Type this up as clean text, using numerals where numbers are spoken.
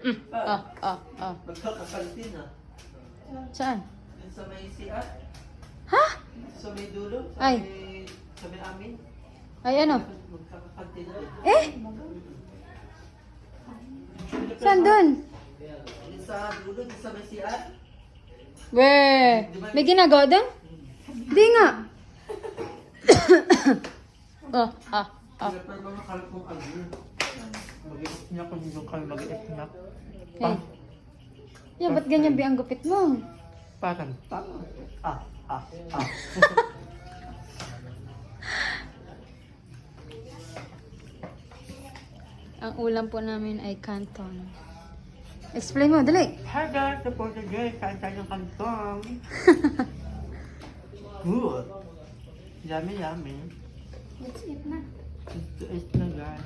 Magkakakantin ah. Saan? Dun sa may CR. Ha? Sa may dulo. Ay. Sa may amin. Ay, ano? Magkakakantin din. Eh? Saan dun? Dun sa dulo, dun sa may CR. Weh, may ginagawa dun? Di nga. Pero mga kalat mong agyo. Mag-iip niya kung doon kami mag-iip niya. Eh. Yeah, ba't ganyan ang gupit mo? Parang tama. Ah. Ang ulam po namin ay canton. Explain mo, dali. Hi guys, the Portuguese. Kain tayo ng kantong. Good. Yummy, yummy. Let's eat na. It's na guys.